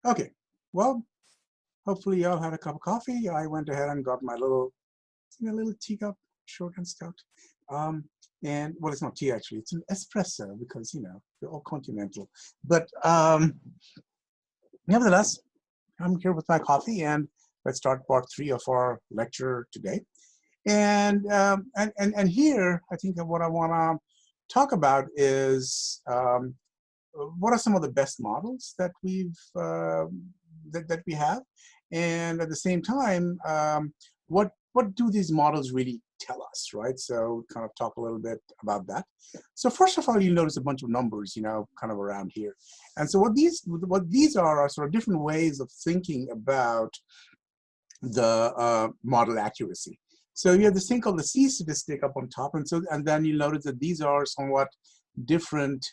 Okay, well, hopefully y'all had a cup of coffee. I went ahead and got my little teacup, short and stout. Um, and well, it's not tea actually; it's an espresso because we're all continental. But nevertheless, I'm here with my coffee, and let's start part three of our lecture today. And here, I think that what I want to talk about is what are some of the best models that that we have, and at the same time, what do these models really tell us, right? So kind of talk a little bit about that. So first of all, you'll notice a bunch of numbers, kind of around here. And so what these are sort of different ways of thinking about the model accuracy. So you have this thing called the C statistic up on top, and then you notice that these are somewhat different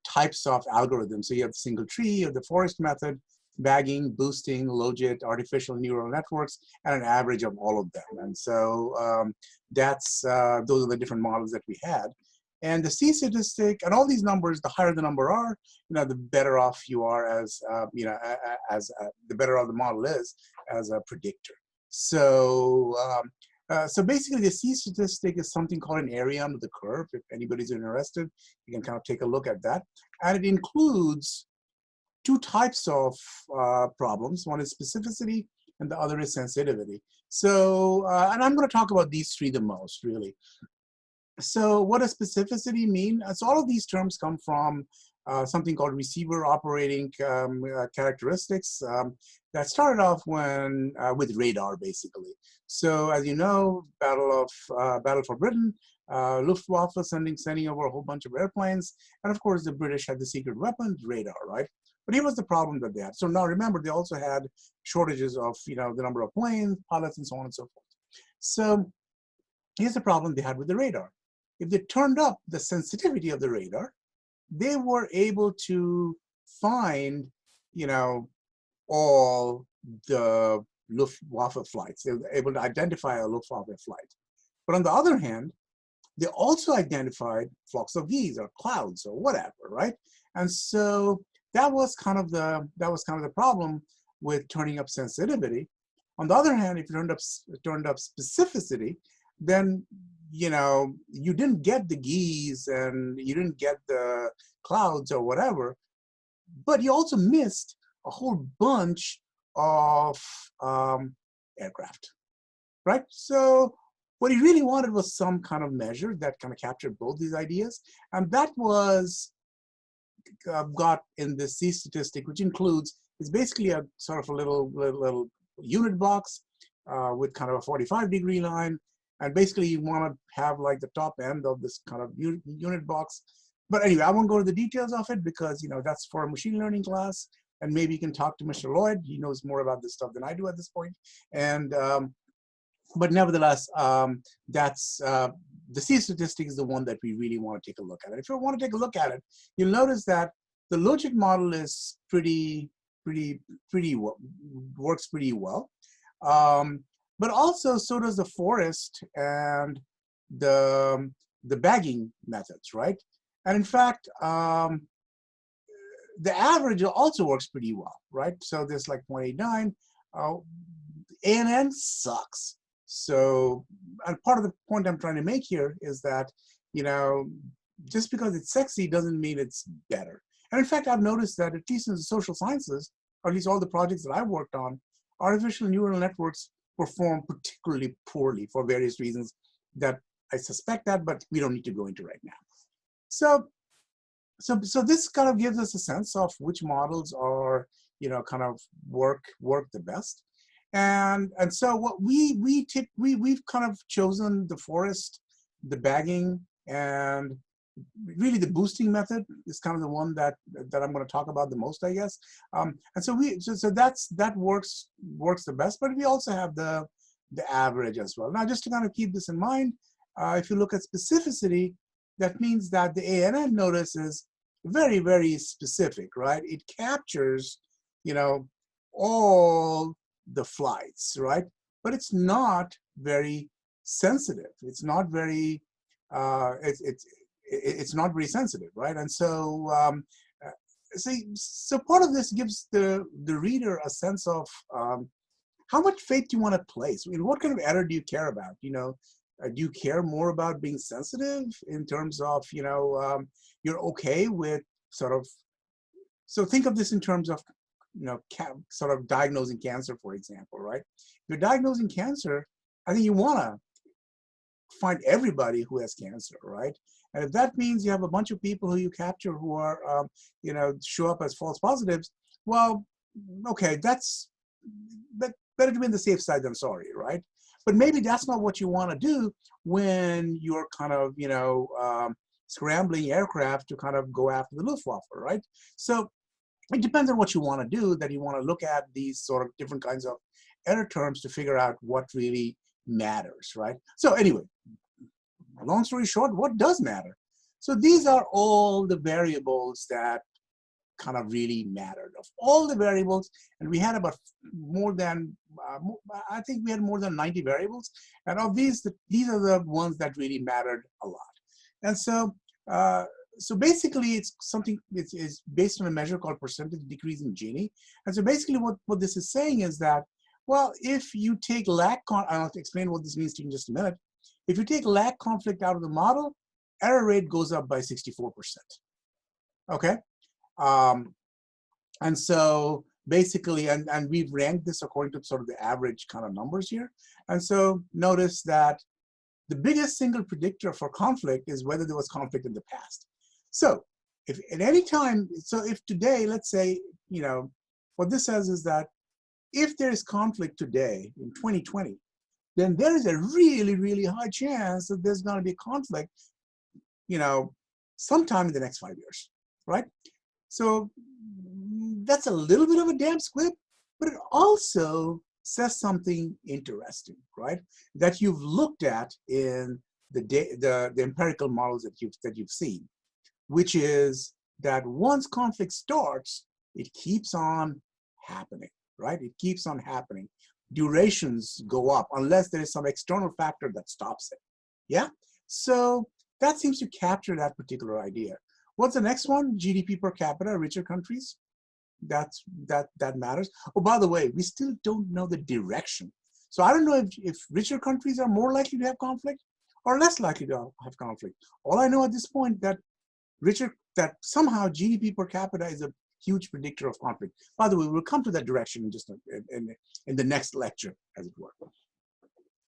types of algorithms. So you have the single tree, you have the forest method, bagging, boosting, logit, artificial neural networks, and an average of all of them. And so those are the different models that we had. And the C statistic and all these numbers, the higher the number are, the better off you are as, the better off the model is as a predictor. So, so basically the C statistic is something called an area under the curve. If anybody's interested, you can kind of take a look at that. And it includes two types of problems. One is specificity and the other is sensitivity. So, and I'm going to talk about these three the most, really. So what does specificity mean? So all of these terms come from something called receiver operating characteristics that started off with radar, basically. So as you know, Battle for Britain, Luftwaffe sending over a whole bunch of airplanes, and of course the British had the secret weapon, radar, right? But here was the problem that they had. So now remember, they also had shortages of the number of planes, pilots, and so on and so forth. So here's the problem they had with the radar. If they turned up the sensitivity of the radar, they were able to find, all the Luftwaffe flights. They were able to identify a Luftwaffe flight. But on the other hand, they also identified flocks of geese or clouds or whatever, right? And so that was kind of the problem with turning up sensitivity. On the other hand, if you turned up specificity, then you didn't get the geese and you didn't get the clouds or whatever, but you also missed a whole bunch of aircraft, right? So what he really wanted was some kind of measure that kind of captured both these ideas, and that was got in the C statistic, which is basically a sort of a little unit box with kind of a 45-degree line. And basically, you want to have like the top end of this kind of unit box. But anyway, I won't go to the details of it because that's for a machine learning class. And maybe you can talk to Mr. Lloyd. He knows more about this stuff than I do at this point. And but nevertheless, that's the C statistic is the one that we really want to take a look at. And if you want to take a look at it, you'll notice that the logic model is works pretty well. But also, so does the forest and the bagging methods, right? And in fact, the average also works pretty well, right? So there's like 0.89. ANN sucks. So, and part of the point I'm trying to make here is that, just because it's sexy doesn't mean it's better. And in fact, I've noticed that at least in the social sciences, or at least all the projects that I've worked on, artificial neural networks perform particularly poorly for various reasons that I suspect that, but we don't need to go into right now. So this kind of gives us a sense of which models are, kind of work the best. And so what we've kind of chosen the forest, the bagging, and really the boosting method is kind of the one that I'm going to talk about the most, I guess. And so that works the best, but we also have the average as well. Now, just to kind of keep this in mind, if you look at specificity, that means that the ANN notice is very, very specific, right? It captures, all the flights, right? But it's not very sensitive. It's not very, it's not very sensitive, right? And so so part of this gives the reader a sense of how much faith do you want to place? I mean, what kind of error do you care about? Do you care more about being sensitive in terms of, you're okay with sort of, so think of this in terms of, sort of diagnosing cancer, for example, right? If you're diagnosing cancer, I think you want to find everybody who has cancer, right? And if that means you have a bunch of people who you capture who are, show up as false positives, well, okay, that's better to be on the safe side than sorry, right? But maybe that's not what you want to do when you're kind of, scrambling aircraft to kind of go after the Luftwaffe, right? So it depends on what you want to do, that you want to look at these sort of different kinds of error terms to figure out what really matters, right? So anyway, long story short, what does matter? So these are all the variables that kind of really mattered. Of all the variables, and we had about more than, I think we had more than 90 variables. And of these are the ones that really mattered a lot. And so, so basically it's something, it's based on a measure called percentage decrease in Gini. And so basically what this is saying is that, well, if you take I'll have to explain what this means to you in just a minute. If you take lag conflict out of the model, error rate goes up by 64%. Okay? And so basically, and we've ranked this according to sort of the average kind of numbers here. And so notice that the biggest single predictor for conflict is whether there was conflict in the past. So if at any time, so if today, let's say, what this says is that if there is conflict today in 2020, then there is a really, really high chance that there's going to be conflict, sometime in the next 5 years, right? So that's a little bit of a damn squib, but it also says something interesting, right? That you've looked at in the empirical models that you've seen, which is that once conflict starts, it keeps on happening, right? It keeps on happening. Durations go up unless there is some external factor that stops it. Yeah? So that seems to capture that particular idea. What's the next one? GDP per capita, richer countries. That matters. Oh, by the way, we still don't know the direction. So I don't know if richer countries are more likely to have conflict or less likely to have conflict. All I know at this point that somehow GDP per capita is a huge predictor of conflict. By the way, we'll come to that direction in just in the next lecture, as it were.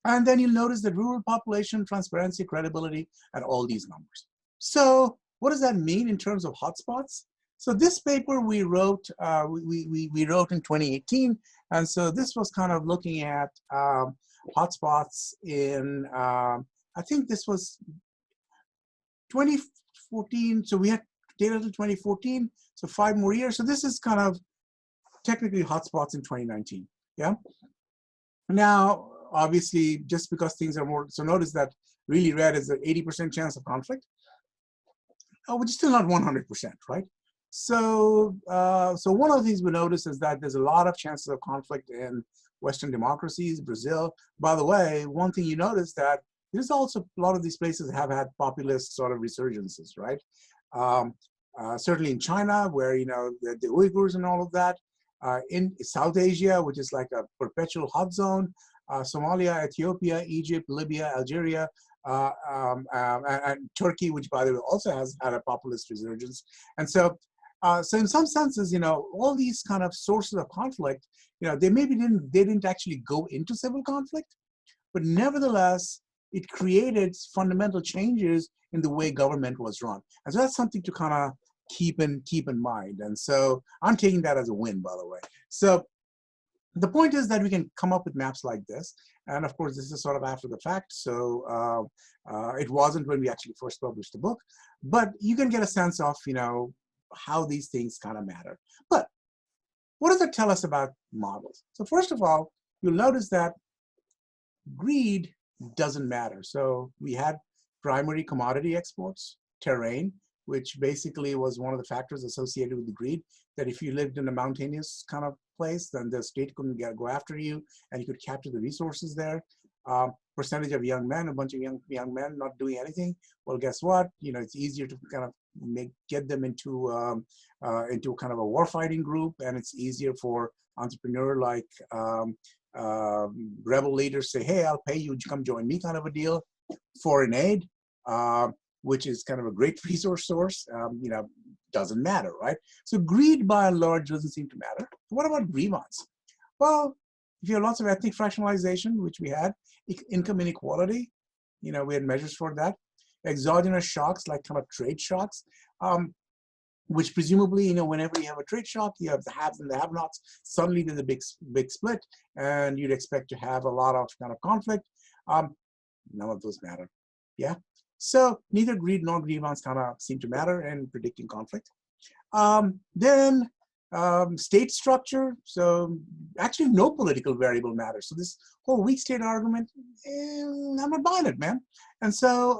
And then you'll notice the rural population, transparency, credibility, and all these numbers. So what does that mean in terms of hotspots? So this paper we wrote, we wrote in 2018, and so this was kind of looking at hotspots in, I think this was 2014, so we had data till 2014, so 5 more years. So this is kind of technically hotspots in 2019, yeah? Now, obviously, just because things are more, so notice that really red is an 80% chance of conflict, which is still not 100%, right? So, so one of the things we notice is that there's a lot of chances of conflict in Western democracies, Brazil. By the way, one thing you notice that there's also a lot of these places have had populist sort of resurgences, right? Certainly in China, where the Uyghurs and all of that. In South Asia, which is like a perpetual hot zone. Somalia, Ethiopia, Egypt, Libya, Algeria, and Turkey, which by the way also has had a populist resurgence. And so, so in some senses, all these kind of sources of conflict, they maybe didn't actually go into civil conflict, but nevertheless, it created fundamental changes in the way government was run. And so that's something to kind of keep in mind. And so I'm taking that as a win, by the way. So the point is that we can come up with maps like this. And of course, this is sort of after the fact. So it wasn't when we actually first published the book, but you can get a sense of, how these things kind of matter. But what does that tell us about models? So first of all, you'll notice that greed doesn't matter. So we had primary commodity exports, terrain, which basically was one of the factors associated with the greed, that if you lived in a mountainous kind of place, then the state couldn't go after you, and you could capture the resources there. Percentage of young men, a bunch of young men not doing anything. Well, guess what? It's easier to kind of get them into kind of a warfighting group, and it's easier for entrepreneur like rebel leaders say, hey, I'll pay you to come join me kind of a deal. Foreign aid, which is kind of a great resource source, doesn't matter, right? So greed by and large doesn't seem to matter. What about grievance? Well, if you have lots of ethnic fractionalization, which we had, income inequality, we had measures for that. Exogenous shocks, like kind of trade shocks, which presumably, whenever you have a trade shock, you have the haves and the have-nots. Suddenly there's a big split, and you'd expect to have a lot of kind of conflict. None of those matter. Yeah. So neither greed nor grievance kind of seem to matter in predicting conflict. Then state structure. So actually no political variable matters. So this whole weak state argument, I'm not buying it, man. And so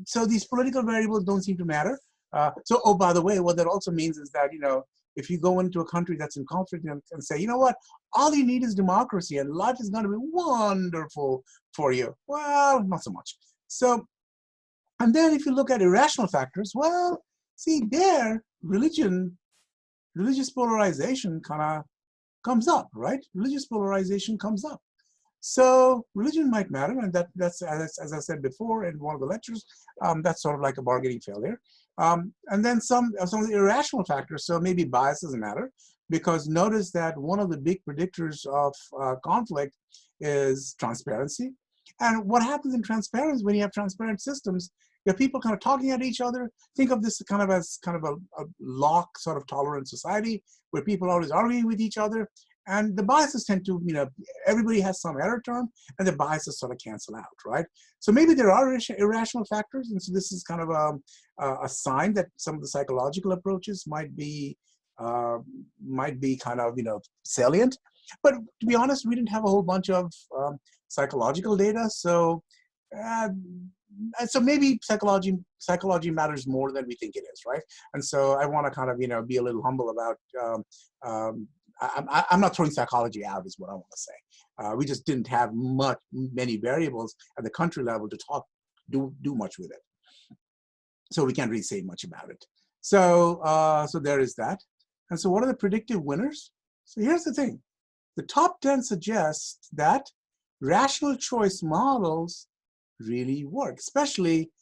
so these political variables don't seem to matter. Oh, by the way, what that also means is that, if you go into a country that's in conflict and say, you know what, all you need is democracy and life is going to be wonderful for you. Well, not so much. So, and then if you look at irrational factors, well, see there, religious polarization kind of comes up, right? Religious polarization comes up. So religion might matter, and that's as I said before in one of the lectures, that's sort of like a bargaining failure. And then some of the irrational factors, so maybe bias doesn't matter, because notice that one of the big predictors of conflict is transparency. And what happens in transparency, when you have transparent systems, you have people kind of talking at each other. Think of this kind of as kind of a lock sort of tolerant society where people are always arguing with each other. And the biases tend to, everybody has some error term, and the biases sort of cancel out, right? So maybe there are irrational factors, and so this is kind of a sign that some of the psychological approaches might be kind of, salient. But to be honest, we didn't have a whole bunch of psychological data, so maybe psychology matters more than we think it is, right? And so I want to kind of, be a little humble about. I'm not throwing psychology out, is what I want to say. We just didn't have many variables at the country level to do much with it. So we can't really say much about it. So there is that. And so what are the predictive winners? So here's the thing. The top 10 suggest that rational choice models really work, especially,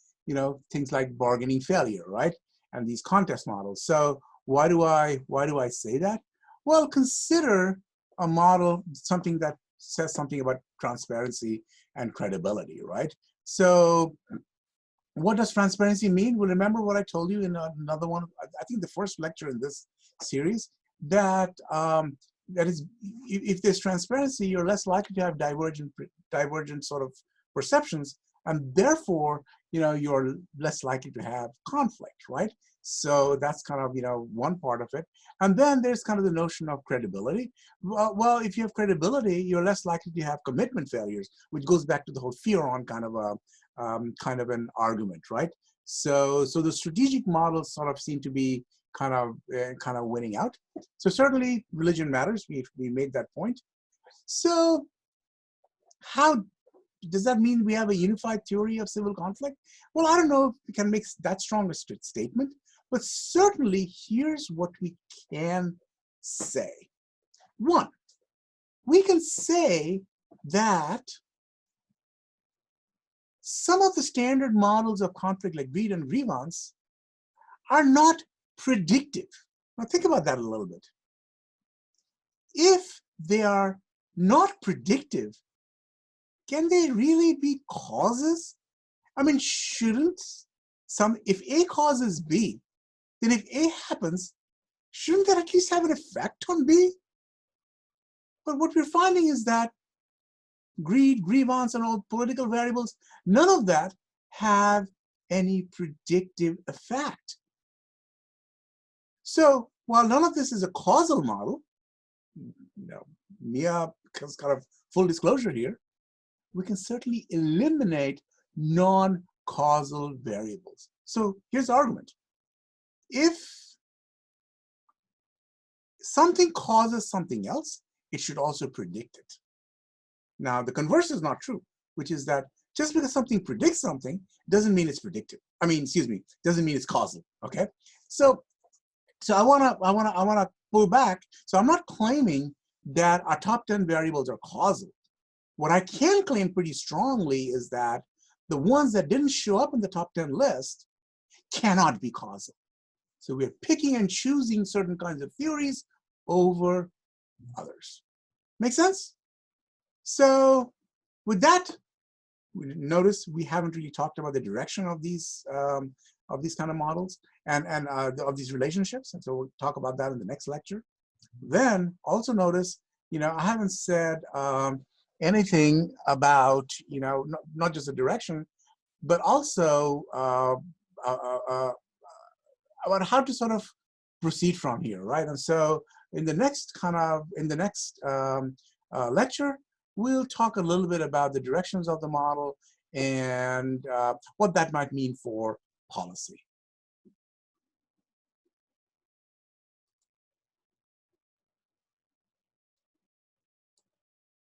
things like bargaining failure, right? And these contest models. So why do I say that? Well, consider a model, something that says something about transparency and credibility, right? So what does transparency mean? Well, remember what I told you in another one, I think the first lecture in this series, that that is, if there's transparency, you're less likely to have divergent sort of perceptions, and therefore, you're less likely to have conflict, right? So that's kind of, one part of it. And then there's kind of the notion of credibility. Well, if you have credibility, you're less likely to have commitment failures, which goes back to the whole fear-on kind of an argument, right? So the strategic models sort of seem to be kind of winning out. So certainly religion matters. We made that point. So how does that mean we have a unified theory of civil conflict? Well, I don't know if we can make that strong a statement, but certainly here's what we can say. One, we can say that some of the standard models of conflict, like greed and grievance, are not predictive. Now think about that a little bit. If they are not predictive, can they really be causes? I mean, shouldn't if A causes B, then if A happens, shouldn't that at least have an effect on B? But what we're finding is that greed, grievance, and all political variables, none of that have any predictive effect. So while none of this is a causal model, Mia, because kind of full disclosure here, we can certainly eliminate non-causal variables. So here's the argument. If something causes something else, it should also predict it. Now, the converse is not true, which is that just because something predicts something doesn't mean it's predictive. I mean, excuse me, doesn't mean it's causal. Okay, so I wanna pull back. So I'm not claiming that our top 10 variables are causal. What I can claim pretty strongly is that the ones that didn't show up in the top 10 list cannot be causal. So we're picking and choosing certain kinds of theories over others. Make sense? So with that, notice we haven't really talked about the direction of these kind of models and of these relationships. And so we'll talk about that in the next lecture. Then also notice, I haven't said anything about, not just the direction, but also about how to sort of proceed from here, right? And so in the next lecture, we'll talk a little bit about the directions of the model and what that might mean for policy.